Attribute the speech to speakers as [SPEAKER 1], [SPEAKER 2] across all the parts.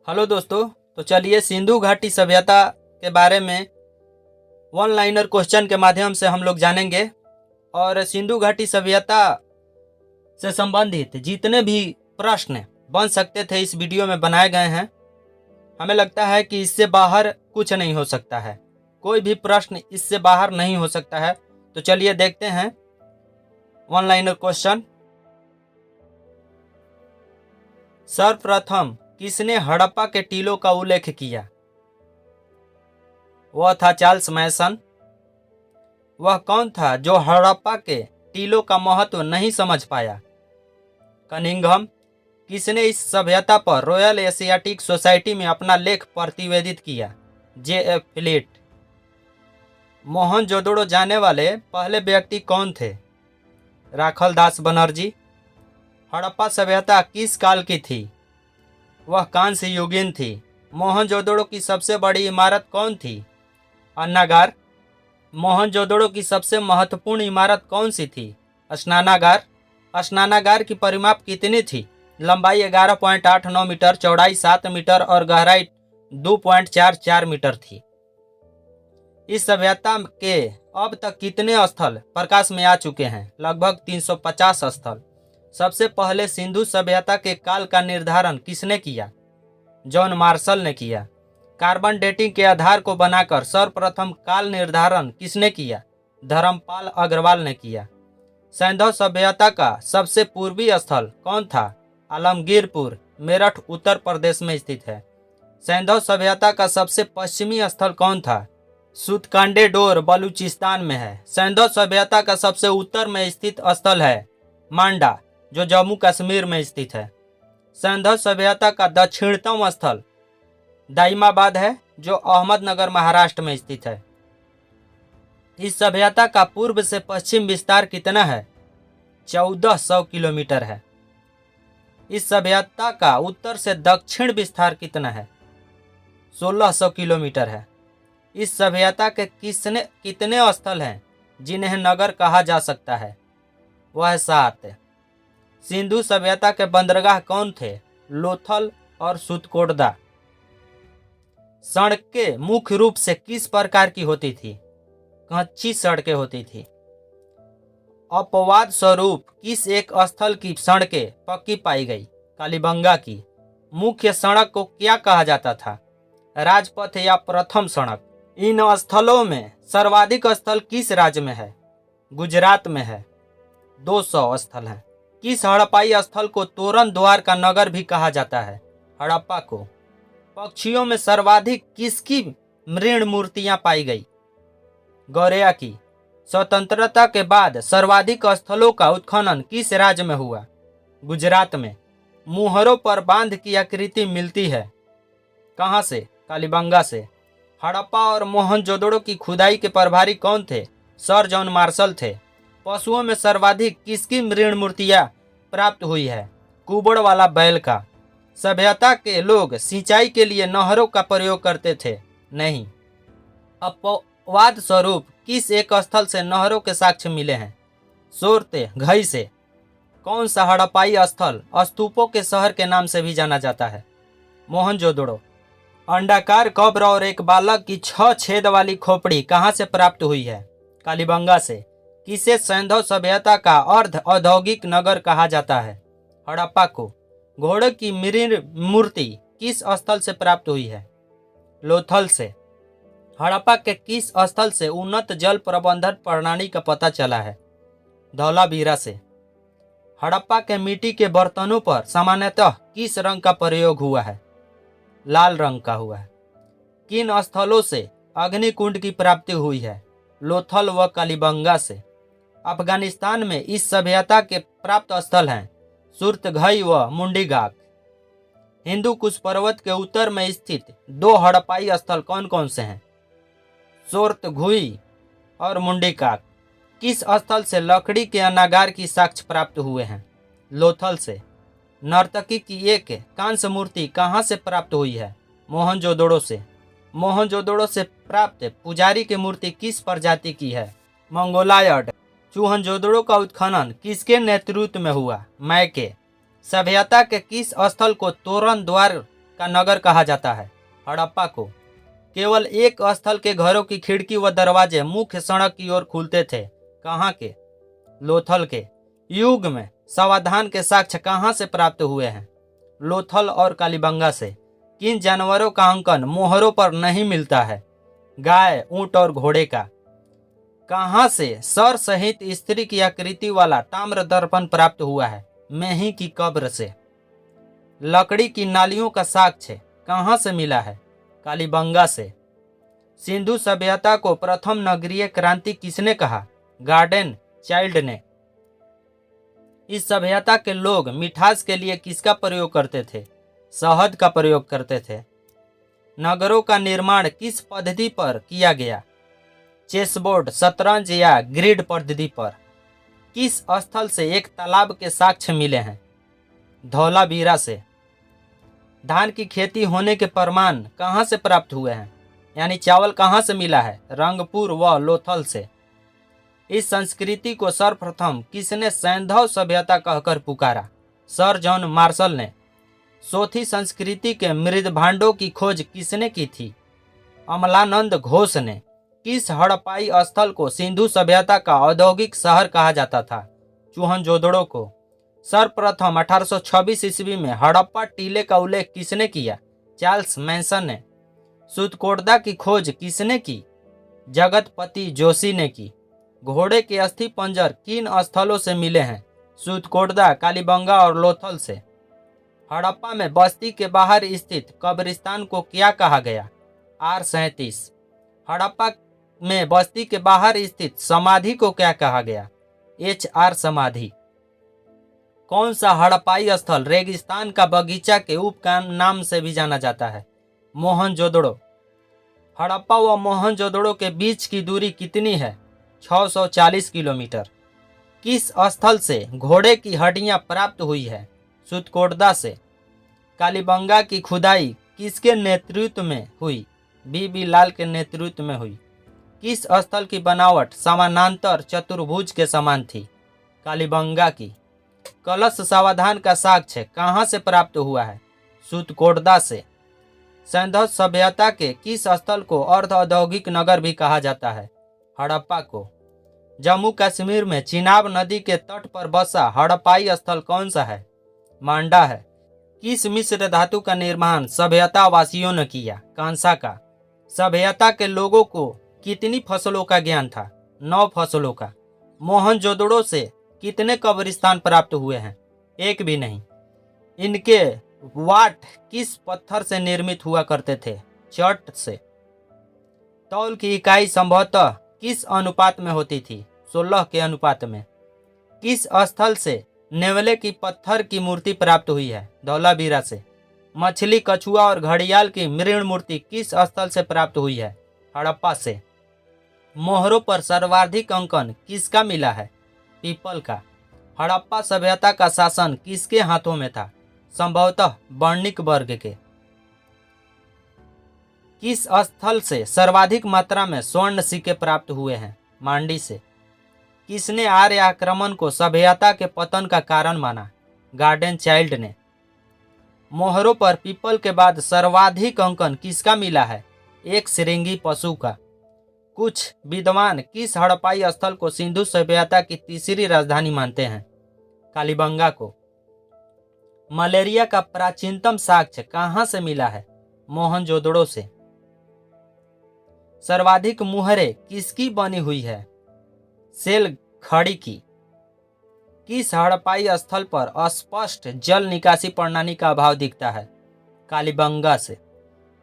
[SPEAKER 1] Hello दोस्तों। तो चलिए सिंधु घाटी सभ्यता के बारे में वन लाइनर क्वेश्चन के माध्यम से हम लोग जानेंगे। और सिंधु घाटी सभ्यता से संबंधित जितने भी प्रश्न बन सकते थे इस वीडियो में बनाए गए हैं। हमें लगता है कि इससे बाहर कुछ नहीं हो सकता है, कोई भी प्रश्न इससे बाहर नहीं हो सकता है। तो चलिए देखते हैं वन लाइनर क्वेश्चन। सर्वप्रथम किसने हड़प्पा के टीलों का उल्लेख किया? वह था चार्ल्स मैसन। वह कौन था जो हड़प्पा के टीलों का महत्व नहीं समझ पाया? कनिंघम। किसने इस सभ्यता पर रॉयल एशियाटिक सोसाइटी में अपना लेख प्रतिवेदित किया? J.F. फिलिट। मोहनजोदड़ो जाने वाले पहले व्यक्ति कौन थे? राखल दास बनर्जी। हड़प्पा सभ्यता किस काल की थी? वह कांस्य युगीन थी। मोहनजोदड़ो की सबसे बड़ी इमारत कौन थी? अन्नागार। मोहनजोदड़ो की सबसे महत्वपूर्ण इमारत कौन सी थी? स्नानागार। स्नानागार की परिमाप कितनी थी? लंबाई 11.89 मीटर, चौड़ाई 7 मीटर और गहराई 2.44 मीटर थी। इस सभ्यता के अब तक कितने स्थल प्रकाश में आ चुके हैं? लगभग 350 स्थल। सबसे पहले सिंधु सभ्यता के काल का निर्धारण किसने किया? जॉन मार्शल ने किया। कार्बन डेटिंग के आधार को बनाकर सर्वप्रथम काल निर्धारण किसने किया? धर्मपाल अग्रवाल ने किया। सैंधव सभ्यता का सबसे पूर्वी स्थल कौन था? आलमगीरपुर, मेरठ, उत्तर प्रदेश में स्थित है। सैंधव सभ्यता का सबसे पश्चिमी स्थल कौन था? सूतकांडेडोर, बलूचिस्तान में है। सैंधव सभ्यता का सबसे उत्तर में स्थित स्थल है मांडा, जो जम्मू कश्मीर में स्थित है। सैंधव सभ्यता का दक्षिणतम स्थल दाइमाबाद है, जो अहमदनगर, महाराष्ट्र में स्थित है। इस सभ्यता का पूर्व से पश्चिम विस्तार कितना है? 1400 किलोमीटर है। इस सभ्यता का उत्तर से दक्षिण विस्तार कितना है? 1600 किलोमीटर है। इस सभ्यता के कितने स्थल हैं जिन्हें नगर कहा जा सकता है? वह 7। सिंधु सभ्यता के बंदरगाह कौन थे? लोथल और सुतकोटदा। सड़कें मुख्य रूप से किस प्रकार की होती थी? कच्ची सड़कें होती थी। अपवाद स्वरूप किस एक स्थल की सड़कें पक्की पाई गई? कालीबंगा की। मुख्य सड़क को क्या कहा जाता था? राजपथ या प्रथम सड़क। इन स्थलों में सर्वाधिक स्थल किस राज्य में है? गुजरात में है, 200 स्थल हैं। किस हड़प्पाई स्थल को तोरण द्वार का नगर भी कहा जाता है? हड़प्पा को। पक्षियों में सर्वाधिक किसकी मृण मूर्तियां पाई गई? गौरैया की। स्वतंत्रता के बाद सर्वाधिक स्थलों का उत्खनन किस राज्य में हुआ? गुजरात में। मुहरों पर बांध की आकृति मिलती है कहां से? कालीबंगा से। हड़प्पा और मोहनजोदड़ो की खुदाई के प्रभारी कौन थे? सर जॉन मार्शल थे। पशुओं में सर्वाधिक किसकी मृण मूर्तियां प्राप्त हुई है? कुबड़ वाला बैल का। सभ्यता के लोग सिंचाई के लिए नहरों का प्रयोग करते थे? नहीं। अपवाद स्वरूप किस एक स्थल से नहरों के साक्ष्य मिले हैं? सोरते, घई से। कौन सा हड़प्पाई स्थल स्तूपों के शहर के नाम से भी जाना जाता है? मोहनजोदड़ो। अंडाकार कब्र और एक बालक की 6 छेद वाली खोपड़ी कहां से प्राप्त हुई है? कालीबंगा से। किसे सैंधव सभ्यता का अर्ध औद्योगिक नगर कहा जाता है? हड़प्पा को। घोड़े की मृण मूर्ति किस स्थल से प्राप्त हुई है? लोथल से। हड़प्पा के किस स्थल से उन्नत जल प्रबंधन प्रणाली का पता चला है? धौलावीरा से। हड़प्पा के मिट्टी के बर्तनों पर सामान्यतः किस रंग का प्रयोग हुआ है? लाल रंग का हुआ है। किन स्थलों से अग्निकुंड की प्राप्ति हुई है? लोथल व कालीबंगा से। अफगानिस्तान में इस सभ्यता के प्राप्त स्थल हैं सुरतघई व मुंडीगाक। हिंदू कुश पर्वत के उत्तर में स्थित 2 हड़प्पाई स्थल कौन कौन से हैं? सोरतघुई और मुंडीकाक। किस स्थल से लकड़ी के अन्नागार की साक्ष्य प्राप्त हुए हैं? लोथल से। नर्तकी की एक कांस्य मूर्ति कहां से प्राप्त हुई है? मोहनजोदड़ो से। मोहनजोदड़ो से प्राप्त पुजारी की मूर्ति किस प्रजाति की है? मंगोलायड। मोहनजोदड़ो का उत्खनन किसके नेतृत्व में हुआ? मैके। सभ्यता के किस स्थल को तोरण द्वार का नगर कहा जाता है। हड़प्पा को केवल एक स्थल के घरों की खिड़की व दरवाजे मुख्य सड़क की ओर खुलते थे। कहाँ के? लोथल के युग में सावधान के साक्ष्य कहाँ से प्राप्त हुए हैं? लोथल और कालीबंगा से। किन जानवरों का अंकन मोहरों पर नहीं मिलता है? गाय, ऊंट और घोड़े का। कहाँ से सर सहित स्त्री की आकृति वाला ताम्र दर्पण प्राप्त हुआ है? मेही की कब्र से। लकड़ी की नालियों का साक्ष्य कहाँ से मिला है? कालीबंगा से। सिंधु सभ्यता को प्रथम नगरीय क्रांति किसने कहा? गार्डन चाइल्ड ने। इस सभ्यता के लोग मिठास के लिए किसका प्रयोग करते थे? शहद का प्रयोग करते थे। नगरों का निर्माण किस पद्धति पर किया गया? चेसबोर्ड, शतरंज या ग्रिड पद्धति पर। किस स्थल से एक तालाब के साक्ष्य मिले हैं? धौलावीरा से। धान की खेती होने के प्रमाण कहाँ से प्राप्त हुए हैं? यानी चावल कहाँ से मिला है? रंगपुर व लोथल से। इस संस्कृति को सर्वप्रथम किसने सैंधव सभ्यता कहकर पुकारा? सर जॉन मार्शल ने। सोथी संस्कृति के मृद भांडों की खोज किसने की थी? अमलानंद घोष ने। किस हड़प्पाई स्थल को सिंधु सभ्यता का औद्योगिक शहर कहा जाता था? चूहनजोदड़ो को। सर्वप्रथम 1826 ईस्वी में हड़प्पा टीले का उल्लेख किसने किया? चार्ल्स मैनसन ने। सुतकोटदा की खोज किसने की? जगतपति जोशी ने की। घोड़े के अस्थि पंजर किन स्थलों से मिले हैं? सुतकोटदा, कालीबंगा और लोथल से। हड़प्पा में बस्ती के बाहर स्थित कब्रिस्तान को क्या कहा गया? R37। हड़प्पा में बस्ती के बाहर स्थित समाधि को क्या कहा गया? HR समाधि। कौन सा हड़प्पाई स्थल रेगिस्तान का बगीचा के उपनाम से भी जाना जाता है? मोहनजोदड़ो। हड़प्पा व मोहनजोदड़ो के बीच की दूरी कितनी है? 640 किलोमीटर। किस स्थल से घोड़े की हड्डियां प्राप्त हुई है? सुतकोटदा से। कालीबंगा की खुदाई किसके नेतृत्व में हुई? बीबी लाल के नेतृत्व में हुई। किस स्थल की बनावट समानांतर चतुर्भुज के समान थी? कालीबंगा की। कलश सावधान का साक्ष्य कहाँ से प्राप्त हुआ है? सुतकोटदा से। सैंधव सभ्यता के किस स्थल को अर्ध औद्योगिक नगर भी कहा जाता है? हड़प्पा को। जम्मू कश्मीर में चिनाब नदी के तट पर बसा हड़प्पाई स्थल कौन सा है? मांडा है। किस मिश्र धातु का निर्माण सभ्यता वासियों ने किया? कांसा का। सभ्यता के लोगों को कितनी फसलों का ज्ञान था? 9 फसलों का। मोहनजोदड़ो से कितने कब्रिस्तान प्राप्त हुए हैं? एक भी नहीं। इनके वाट किस पत्थर से निर्मित हुआ करते थे? चट से। तौल की इकाई संभवतः किस अनुपात में होती थी? 16 के अनुपात में। किस स्थल से नेवले की पत्थर की मूर्ति प्राप्त हुई है? धौलावीरा से। मछली, कछुआ और घड़ियाल की मृण मूर्ति किस स्थल से प्राप्त हुई है? हड़प्पा से। मोहरों पर सर्वाधिक अंकन किसका मिला है? पीपल का। हड़प्पा सभ्यता का शासन किसके हाथों में था? संभवतः वर्णिक वर्ग के। किस स्थल से सर्वाधिक मात्रा में स्वर्ण सिक्के प्राप्त हुए हैं? मांडी से। किसने आर्य आक्रमण को सभ्यता के पतन का कारण माना? गार्डन चाइल्ड ने। मोहरों पर पीपल के बाद सर्वाधिक अंकन किसका मिला है? एक श्रृंगी पशु का। कुछ विद्वान किस हड़प्पाई स्थल को सिंधु सभ्यता की तीसरी राजधानी मानते हैं? कालीबंगा को। मलेरिया का प्राचीनतम साक्ष्य कहाँ से मिला है? मोहनजोदड़ो से। सर्वाधिक मुहरें किसकी बनी हुई है? सेल खड़ी की। किस हड़प्पाई स्थल पर अस्पष्ट जल निकासी प्रणाली का अभाव दिखता है? कालीबंगा से।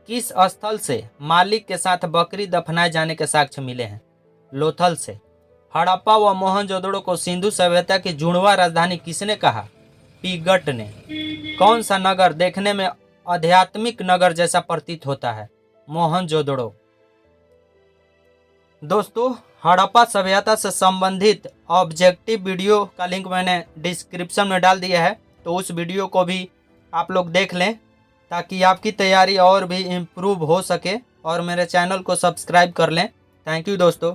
[SPEAKER 1] किस स्थल से मालिक के साथ बकरी दफनाए जाने के साक्ष्य मिले हैं? लोथल से। हड़प्पा व मोहनजोदड़ो को सिंधु सभ्यता की जुड़वा राजधानी किसने कहा? पिगट ने। कौन सा नगर देखने में आध्यात्मिक नगर जैसा प्रतीत होता है? मोहनजोदड़ो। दोस्तों, हड़प्पा सभ्यता से संबंधित ऑब्जेक्टिव वीडियो का लिंक मैंने डिस्क्रिप्शन में डाल दिया है, तो उस वीडियो को भी आप लोग देख लें ताकि आपकी तैयारी और भी इम्प्रूव हो सके और मेरे चैनल को सब्सक्राइब कर लें। थैंक यू दोस्तों।